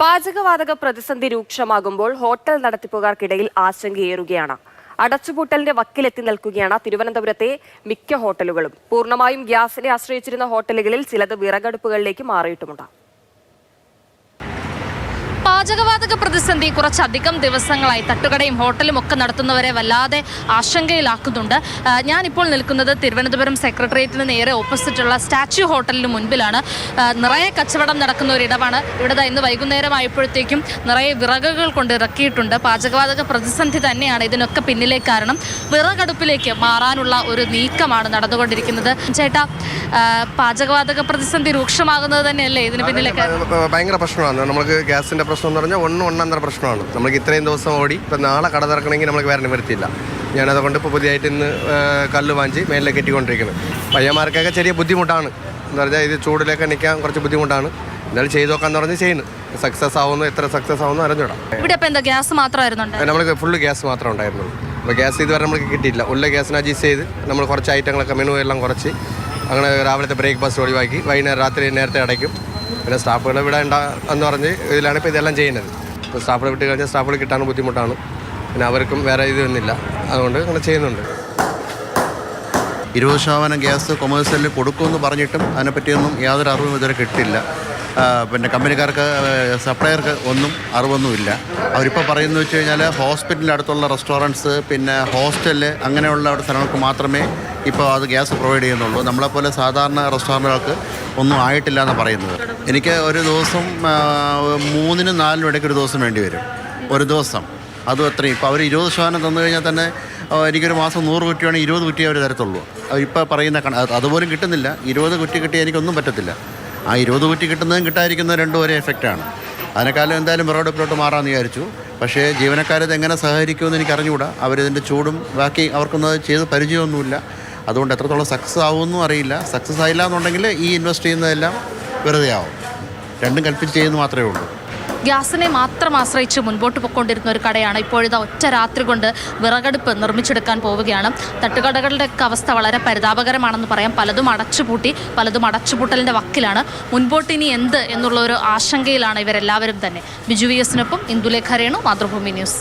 പാചകവാതക പ്രതിസന്ധി രൂക്ഷമാകുമ്പോൾ ഹോട്ടൽ നടത്തിപ്പുകാർക്കിടയിൽ ആശങ്കയേറുകയാണ്. അടച്ചുപൂട്ടലിന്റെ വക്കിലെത്തി നിൽക്കുകയാണ് തിരുവനന്തപുരത്തെ മിക്ക ഹോട്ടലുകളും. പൂർണ്ണമായും ഗ്യാസിനെ ആശ്രയിച്ചിരുന്ന ഹോട്ടലുകളിൽ ചിലത് വിറകടുപ്പുകളിലേക്ക് മാറിയിട്ടുമുണ്ട്. പാചകവാതക പ്രതിസന്ധി കുറച്ചധികം ദിവസങ്ങളായി തട്ടുകടയും ഹോട്ടലും ഒക്കെ നടത്തുന്നവരെ വല്ലാതെ ആശങ്കയിലാക്കുന്നുണ്ട്. ഞാനിപ്പോൾ നിൽക്കുന്നത് തിരുവനന്തപുരം സെക്രട്ടേറിയറ്റിന് നേരെ ഓപ്പോസിറ്റുള്ള സ്റ്റാച്യു ഹോട്ടലിന് മുൻപിലാണ്. നിറയെ കച്ചവടം നടക്കുന്ന ഒരിടമാണ്. ഇവിടെ ഇന്ന് വൈകുന്നേരമായപ്പോഴത്തേക്കും നിറയെ വിറകുകൾ കൊണ്ട് ഇറക്കിയിട്ടുണ്ട്. പാചകവാതക പ്രതിസന്ധി തന്നെയാണ് ഇതിനൊക്കെ പിന്നിലെ കാരണം. വിറകടുപ്പിലേക്ക് മാറാനുള്ള ഒരു നീക്കമാണ് നടന്നുകൊണ്ടിരിക്കുന്നത്. ചേട്ടാ, പാചകവാതക പ്രതിസന്ധി രൂക്ഷമാകുന്നത് തന്നെയല്ലേ ഇതിന് പിന്നിലെ ഭയങ്കര പ്രശ്നമാണ്. നമുക്ക് ഗ്യാസിന്റെ പ്രശ്നം എന്ന് പറഞ്ഞാൽ ഒന്നൊന്നര പ്രശ്നമാണ്. നമുക്ക് ഇത്രയും ദിവസം ഓടി ഇപ്പം നാളെ കട തുറക്കണമെങ്കിൽ നമുക്ക് വേറെ നിവൃത്തിയില്ല. ഞാനതുകൊണ്ട് ഇപ്പോൾ പുതിയതായിട്ട് ഇന്ന് കല്ല് വാങ്ങിച്ച് മേലിലേക്ക് കെട്ടിക്കൊണ്ടിരിക്കുന്നത്. പയ്യന്മാർക്കൊക്കെ ചെറിയ ബുദ്ധിമുട്ടാണ്. എന്ന് പറഞ്ഞാൽ ഇത് ചൂടിലേക്ക് നിൽക്കാൻ കുറച്ച് ബുദ്ധിമുട്ടാണ്. എന്നാലും ചെയ്ത് നോക്കാന്ന് പറഞ്ഞ് ചെയ്യുന്നു. സക്സസ് ആവുന്നു, എത്ര സക്സസ് ആവുന്നു അറിഞ്ഞൂടാ. ഇവിടെ ഇപ്പോൾ എന്താ ഗ്യാസ് മാത്രമായിരുന്നു? നമുക്ക് ഫുള്ള് ഗ്യാസ് മാത്രമേ ഉണ്ടായിരുന്നുള്ളൂ. അപ്പോൾ ഗ്യാസ് ഇതുവരെ നമുക്ക് കിട്ടിയില്ല. ഉള്ള ഗ്യാസിന് അഡ്ജസ്റ്റ് ചെയ്ത് നമ്മൾ കുറച്ച് ഐറ്റങ്ങളൊക്കെ മെനു എല്ലാം കുറച്ച് അങ്ങനെ രാവിലത്തെ ബ്രേക്ക്ഫാസ്റ്റ് ഒഴിവാക്കി വൈകുന്നേരം രാത്രി നേരത്തെ അടയ്ക്കും. പിന്നെ സ്റ്റാഫുകൾ ഇവിടെ എന്ന് പറഞ്ഞ് ഇതിലാണ് ഇപ്പോൾ ഇതെല്ലാം ചെയ്യുന്നത്. ഇപ്പോൾ സ്റ്റാഫുകൾ വിട്ട് കഴിഞ്ഞാൽ സ്റ്റാഫുകൾ കിട്ടാനും ബുദ്ധിമുട്ടാണ്. പിന്നെ അവർക്കും വേറെ ഇതൊന്നുമില്ല. അതുകൊണ്ട് അങ്ങനെ ചെയ്യുന്നുണ്ട്. 20% ഗ്യാസ് കൊമേഴ്സ്യലിൽ കൊടുക്കുമെന്ന് പറഞ്ഞിട്ടും അതിനെപ്പറ്റിയൊന്നും യാതൊരു അറിവും ഇതുവരെ കിട്ടില്ല. പിന്നെ കമ്പനിക്കാർക്ക് സപ്ലയർക്ക് ഒന്നും അറിവൊന്നുമില്ല. അവരിപ്പോൾ പറയുന്നത് വെച്ച് കഴിഞ്ഞാൽ ഹോസ്പിറ്റലിൻ്റെ അടുത്തുള്ള റെസ്റ്റോറൻറ്റ്സ് പിന്നെ ഹോസ്റ്റല് അങ്ങനെയുള്ള സ്ഥലങ്ങൾക്ക് മാത്രമേ ഇപ്പോൾ അത് ഗ്യാസ് പ്രൊവൈഡ് ചെയ്യുന്നുള്ളൂ. നമ്മളെപ്പോലെ സാധാരണ റെസ്റ്റോറൻറ്റുകൾക്ക് ഒന്നും ആയിട്ടില്ല എന്നാണ് പറയുന്നത്. എനിക്ക് ഒരു ദിവസം 3-നും 4-നും ഇടയ്ക്ക് ഒരു ദിവസം വേണ്ടി വരും. ഒരു ദിവസം അതും അത്രയും. ഇപ്പോൾ അവർ 20% തന്നു കഴിഞ്ഞാൽ തന്നെ എനിക്കൊരു മാസം 100 കുറ്റിയാണെങ്കിൽ 20 കുറ്റി അവർ തരത്തുള്ളൂ. അവരിപ്പോൾ പറയുന്ന അതുപോലും കിട്ടുന്നില്ല. 20 കുറ്റി കിട്ടിയാൽ എനിക്കൊന്നും പറ്റത്തില്ല. ആ 20 കുറ്റി കിട്ടുന്നതും കിട്ടാതിരിക്കുന്നതും രണ്ടും ഒരേ എഫക്റ്റാണ്. അതിനേക്കാളും എന്തായാലും വിറകടുപ്പിലോട്ട് മാറാമെന്ന് വിചാരിച്ചു. പക്ഷേ ജീവനക്കാരത് എങ്ങനെ സഹകരിക്കുമെന്ന് എനിക്ക് അറിഞ്ഞുകൂടാ. അവരിതിൻ്റെ ചൂടും ബാക്കി അവർക്കൊന്നും ചെയ്ത് പരിചയമൊന്നുമില്ല. അതുകൊണ്ട് എത്രത്തോളം സക്സസ് ആവുമെന്നും അറിയില്ല. സക്സസ് ആയില്ല എന്നുണ്ടെങ്കിൽ ഈ ഇൻവെസ്റ്റ് ചെയ്യുന്നതെല്ലാം വെറുതെ ആവും. രണ്ടും കൽപ്പിച്ച് ചെയ്യുന്നത് മാത്രമേ ഉള്ളൂ. ഗ്യാസിനെ മാത്രം ആശ്രയിച്ച് മുൻപോട്ട് പോയിക്കൊണ്ടിരുന്ന ഒരു കടയാണ് ഇപ്പോഴത്തെ ഒറ്റ രാത്രി കൊണ്ട് വിറകടുപ്പ് നിർമ്മിച്ചെടുക്കാൻ പോവുകയാണ്. തട്ടുകടകളുടെയൊക്കെ അവസ്ഥ വളരെ പരിതാപകരമാണെന്ന് പറയാം. പലതും അടച്ചുപൂട്ടി, പലതും അടച്ചുപൂട്ടലിൻ്റെ വക്കിലാണ്. മുൻപോട്ട് ഇനി എന്ത് എന്നുള്ള ഒരു ആശങ്കയിലാണ് ഇവരെല്ലാവരും തന്നെ. ബിജു VS-നൊപ്പം ഇന്ദുലേഖ രേണു, മാതൃഭൂമി ന്യൂസ്.